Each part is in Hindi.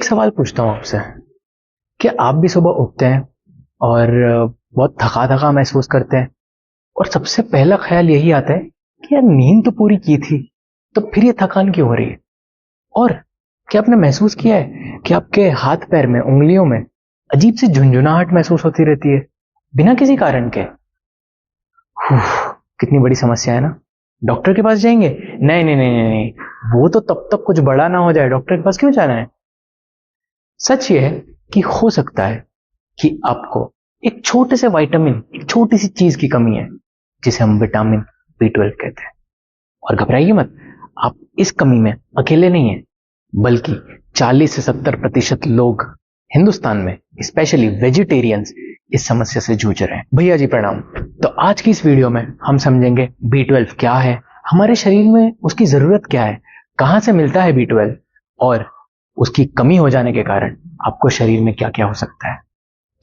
सवाल पूछता हूँ आपसे, कि आप भी सुबह उठते हैं और बहुत थका थका महसूस करते हैं और सबसे पहला ख्याल यही आता है कि यार नींद तो पूरी की थी, तो फिर ये थकान क्यों हो रही है? और क्या आपने महसूस किया है कि आपके हाथ पैर में, उंगलियों में अजीब सी झुंझुनाहट महसूस होती रहती है बिना किसी कारण के? कितनी बड़ी समस्या है ना। डॉक्टर के पास जाएंगे? नहीं नहीं नहीं नहीं नहीं, वो तो तब तक कुछ बड़ा ना हो जाए, डॉक्टर के पास क्यों जाना है? सच ये है कि हो सकता है कि आपको एक छोटे से विटामिन, एक छोटी सी चीज की कमी है जिसे हम विटामिन B12 कहते हैं। और घबराइए मत, आप इस कमी में अकेले नहीं हैं, बल्कि 40 से 70% लोग हिंदुस्तान में, स्पेशली वेजिटेरियंस, इस समस्या से जूझ रहे हैं। भैया जी प्रणाम। तो आज की इस वीडियो में हम समझेंगे B12 क्या है, हमारे शरीर में उसकी जरूरत क्या है, कहां से मिलता है B12 और उसकी कमी हो जाने के कारण आपको शरीर में क्या क्या हो सकता है।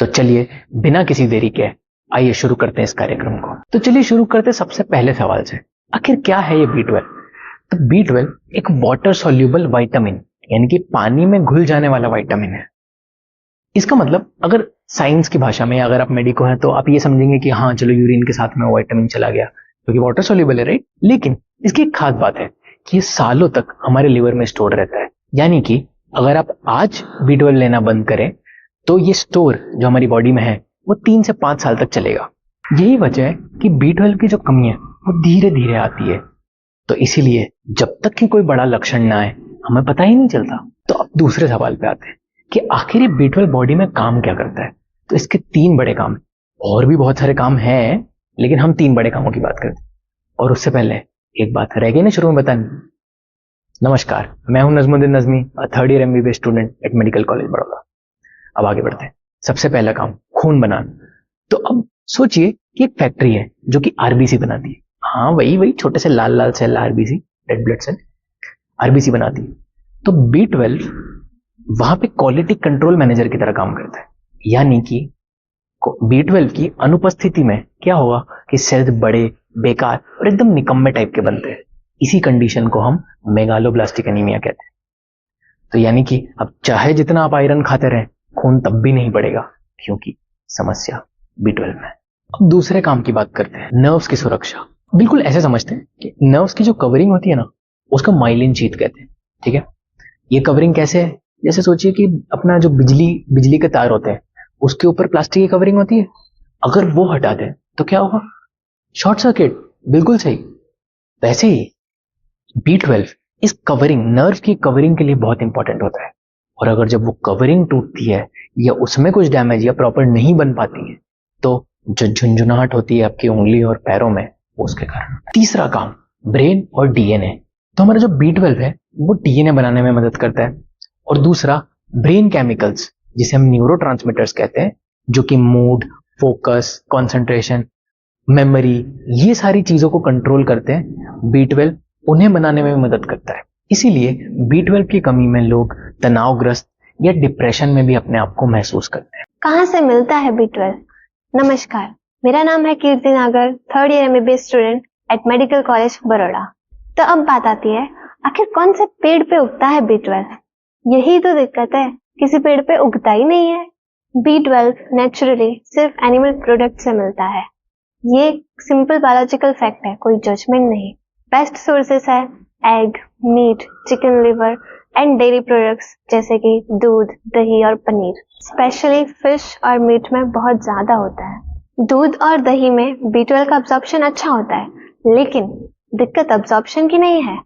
तो चलिए बिना किसी देरी के आइए शुरू करते हैं इस कार्यक्रम को। तो चलिए शुरू करते हैं सबसे पहले सवाल से, आखिर क्या है ये B12? तो B12 एक वाटर सॉल्यूबल विटामिन, यानी कि पानी में घुल जाने वाला विटामिन है। इसका मतलब अगर साइंस की भाषा में, अगर आप मेडिको हैं तो आप ये समझेंगे कि हाँ चलो यूरिन के साथ में वो विटामिन चला गया क्योंकि वाटर सॉल्यूबल है, राइट? लेकिन इसकी एक खास बात है कि ये सालों तक हमारे लिवर में स्टोर रहता है, यानी कि अगर आप आज B12 लेना बंद करें तो ये स्टोर जो हमारी बॉडी में है वो 3 से 5 साल तक चलेगा। यही वजह है कि B12 की जो कमी है वो धीरे धीरे आती है, तो इसीलिए जब तक कि कोई बड़ा लक्षण ना आए हमें पता ही नहीं चलता। तो अब दूसरे सवाल पे आते हैं कि आखिर ये B12 बॉडी में काम क्या करता है। तो इसके 3 बड़े काम, और भी बहुत सारे काम हैं लेकिन हम 3 बड़े कामों की बात करते हैं। और उससे पहले एक बात रह गई ना शुरू में बतानी। नमस्कार, मैं हूं Najmuddin Najmi, 3rd year MBBS student at medical college Baroda. अब आगे बढ़ते हैं। सबसे पहला काम, खून बनाना। तो अब सोचिए कि एक फैक्ट्री है जो कि RBC बनाती है। हाँ वही छोटे से लाल लाल cell RBC, red blood cell, RBC बनाती है। तो B12 वहां पे क्वालिटी कंट्रोल मैनेजर की तरह काम करता है, यानी कि B12 की अनुपस्थिति में क्या होगा कि सेल्स बड़े, बेकार और एकदम निकम्मे टाइप के बनते हैं। इसी कंडीशन को हम मेगालोब्लास्टिक एनीमिया कहते हैं। तो यानी कि अब चाहे जितना आप आयरन खाते रहें, खून तब भी नहीं बढ़ेगा क्योंकि समस्या B12 में। अब दूसरे काम की बात करते हैं, नर्व्स की सुरक्षा। बिल्कुल ऐसे समझते हैं कि नर्व्स की जो कवरिंग होती है ना, उसका माइलिन शीथ कहते हैं, ठीक है? ये कवरिंग कैसे है? जैसे सोचिए कि अपना जो बिजली के तार होते हैं उसके ऊपर प्लास्टिक की कवरिंग होती है, अगर वो हटा दें तो क्या होगा? Short circuit. बिल्कुल सही। वैसे ही B12 इस कवरिंग, नर्व की कवरिंग के लिए बहुत इंपॉर्टेंट होता है, और अगर जब वो कवरिंग टूटती है या उसमें कुछ डैमेज या प्रॉपर नहीं बन पाती है तो जो झुंझुनाहट होती है आपकी उंगली और पैरों में, वो उसके कारण। तीसरा काम, ब्रेन और DNA। तो हमारा जो B12 है वो DNA बनाने में मदद करता है, और दूसरा ब्रेन केमिकल्स जिसे हम न्यूरोट्रांसमीटर्स कहते हैं, जो कि मूड, फोकस, कंसंट्रेशन, मेमोरी, ये सारी चीजों को कंट्रोल करते हैं। B12 उन्हें बनाने में मदद करता है। इसीलिए B12 की कमी में लोग तनावग्रस्त या डिप्रेशन में भी अपने आप को महसूस करते हैं। कहाँ से मिलता है B12? नमस्कार, मेरा नाम है कीर्ति नागर, 3rd year MBBS student at medical college Baroda. तो अब बात आती है, आखिर कौन से पेड़ पे उगता है B12? यही तो दिक्कत है, किसी पेड़ पे उगता ही नहीं है। B12 नेचुरली सिर्फ एनिमल प्रोडक्ट से मिलता है। ये सिंपल बायोलॉजिकल फैक्ट है, कोई जजमेंट नहीं। बेस्ट सोर्सेस है egg, meat, chicken liver and dairy products जैसे कि दूध, दही और पनीर। स्पेशली फिश और मीट में बहुत ज्यादा होता है। दूध और दही में B12 का अब्जॉर्प्शन अच्छा होता है, लेकिन दिक्कत अब्जॉर्प्शन की नहीं है,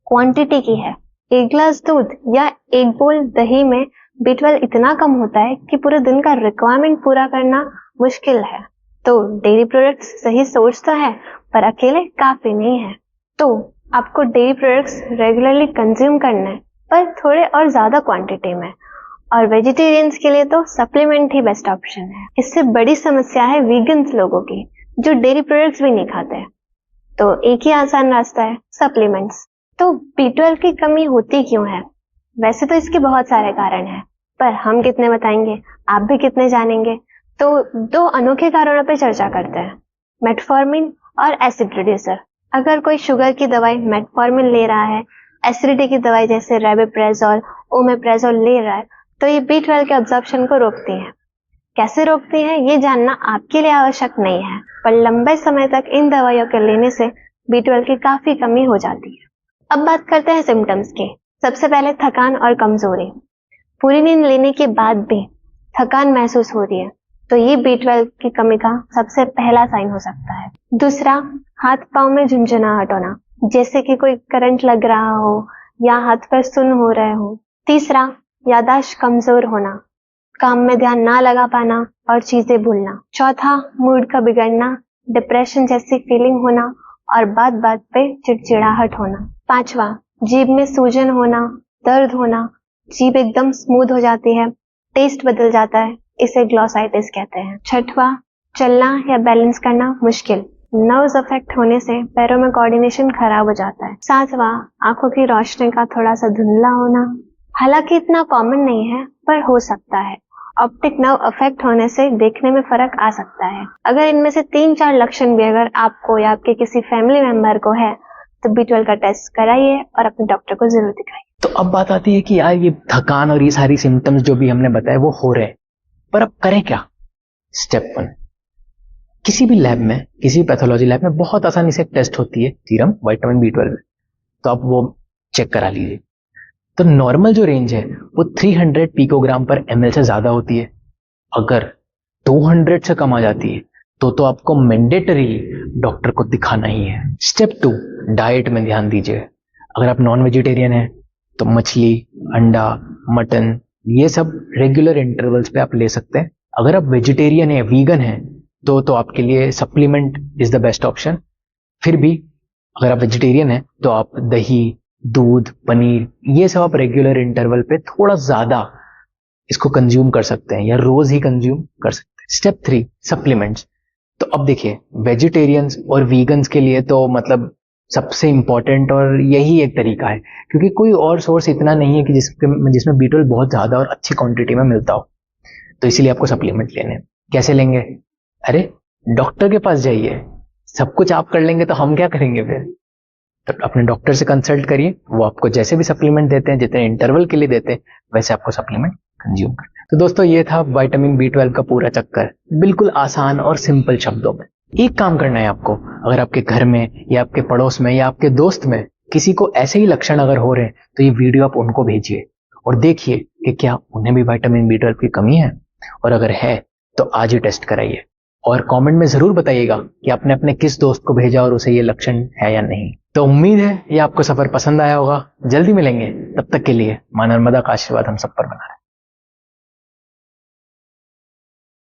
क्वांटिटी की है। 1 गिलास दूध या 1 बोल दही में B12 इतना कम होता है कि पूरे दिन का रिक्वायरमेंट पूरा करना मुश्किल है। तो डेयरी प्रोडक्ट्स सही सोच तो है, पर अकेले काफी नहीं है। तो आपको डेयरी प्रोडक्ट्स रेगुलरली कंज्यूम करना है, पर थोड़े और ज्यादा क्वांटिटी में। और वेजिटेरियंस के लिए तो सप्लीमेंट ही बेस्ट ऑप्शन है। इससे बड़ी समस्या है वीगन्स लोगों की, जो डेयरी प्रोडक्ट्स भी नहीं खाते। तो एक ही आसान रास्ता है, सप्लीमेंट्स। तो B12 की कमी होती क्यों है? वैसे तो इसके बहुत सारे कारण हैं, पर हम कितने बताएंगे, आप भी कितने जानेंगे। तो 2 अनोखे कारणों पे चर्चा करते हैं, मेटफॉर्मिन और एसिड रिड्यूसर। अगर कोई शुगर की दवाई मेटफॉर्मिन ले रहा है, एसिडिटी की दवाई जैसे रेबिप्रेजोल, ओमेप्रेजोल ले रहा है, तो ये B12 के अब्जॉर्प्शन को रोकती है। कैसे रोकती है ये जानना आपके लिए आवश्यक नहीं है, पर लंबे समय तक इन दवाइयों के लेने से B12 की काफी कमी हो जाती है। अब बात करते हैं सिम्टम्स की। सबसे पहले थकान और कमजोरी। पूरी नींद लेने के बाद भी थकान महसूस हो रही है तो ये B12 की कमी का सबसे पहला साइन हो सकता है। दूसरा, हाथ पांव में झुंझुनाहट होना, जैसे कि कोई करंट लग रहा हो या हाथ पैर सुन्न हो रहे हो। तीसरा, याददाश्त कमजोर होना, काम में ध्यान ना लगा पाना और चीजें भूलना। चौथा, मूड का बिगड़ना, डिप्रेशन जैसी फीलिंग होना और बात बात पे चिड़चिड़ाहट होना। पांचवा, जीभ में सूजन होना, दर्द होना, जीभ एकदम स्मूथ हो जाती है, टेस्ट बदल जाता है, इसे ग्लॉसाइटिस कहते हैं। छठवा, चलना या बैलेंस करना मुश्किल, नर्व्स अफेक्ट होने से पैरों में कोऑर्डिनेशन खराब हो जाता है। सातवां, आंखों की रोशनी का थोड़ा सा धुंधला होना, हालांकि इतना कॉमन नहीं है पर हो सकता है। ऑप्टिक नर्व अफेक्ट होने से देखने में फर्क आ सकता है। अगर इनमें से 3-4 लक्षण भी अगर आपको या आपके किसी फैमिली मेंबर को है तो B12 का टेस्ट कराइए और अपने डॉक्टर को जरूर दिखाइए। तो अब बात आती है कि यार ये थकान और ये सारी सिम्टम्स जो भी हमने बताए वो हो रहे हैं, पर अब करें क्या? स्टेप 1, किसी भी लैब में, किसी पैथोलॉजी लैब में बहुत आसानी से एक टेस्ट होती है सीरम विटामिन B12, तो आप वो चेक करा लीजिए। तो नॉर्मल जो रेंज है वो 300 पिकोग्राम पर ml से ज्यादा होती है। अगर 200 से कम आ जाती है तो आपको मैंडेटरी डॉक्टर को दिखाना ही है। स्टेप 2, डाइट में ध्यान दीजिए। अगर आप नॉन वेजिटेरियन हैं तो मछली, अंडा, मटन ये सब रेगुलर इंटरवल्स पे आप ले सकते हैं। अगर आप वेजिटेरियन है, वीगन है तो आपके लिए supplement is the best option. फिर भी अगर आप वेजिटेरियन है तो आप दही, दूध, पनीर ये सब आप रेगुलर इंटरवल पे थोड़ा ज्यादा इसको कंज्यूम कर सकते हैं या रोज ही कंज्यूम कर सकते हैं। Step 3, supplements. तो अब देखिए, वेजिटेरियंस और वीगन्स के लिए तो मतलब सबसे इंपॉर्टेंट और यही एक तरीका है, क्योंकि कोई और सोर्स इतना नहीं है कि जिसमें B12 बहुत ज्यादा और अच्छी क्वांटिटी में मिलता हो। तो इसीलिए आपको सप्लीमेंट लेने हैं। कैसे लेंगे? अरे डॉक्टर के पास जाइए। सब कुछ आप कर लेंगे तो हम क्या करेंगे फिर? तो अपने डॉक्टर से कंसल्ट करिए, वो आपको जैसे भी सप्लीमेंट देते हैं, जितने इंटरवल के लिए देते हैं, वैसे आपको सप्लीमेंट कंज्यूम करना है। तो दोस्तों ये था विटामिन B12 का पूरा चक्कर, बिल्कुल आसान और सिंपल शब्दों में। एक काम करना है आपको, अगर आपके घर में या आपके पड़ोस में या आपके दोस्त में किसी को ऐसे ही लक्षण अगर हो रहे हैं तो ये वीडियो आप उनको भेजिए और देखिए कि क्या उन्हें भी विटामिन B12 की कमी है, और अगर है तो आज ही टेस्ट कराइए। और कमेंट में जरूर बताइएगा कि आपने अपने किस दोस्त को भेजा और उसे ये लक्षण है या नहीं। तो उम्मीद है ये आपको सफर पसंद आया होगा। जल्दी मिलेंगे, तब तक के लिए मां नर्मदा का आशीर्वाद हम सब पर बना रहे।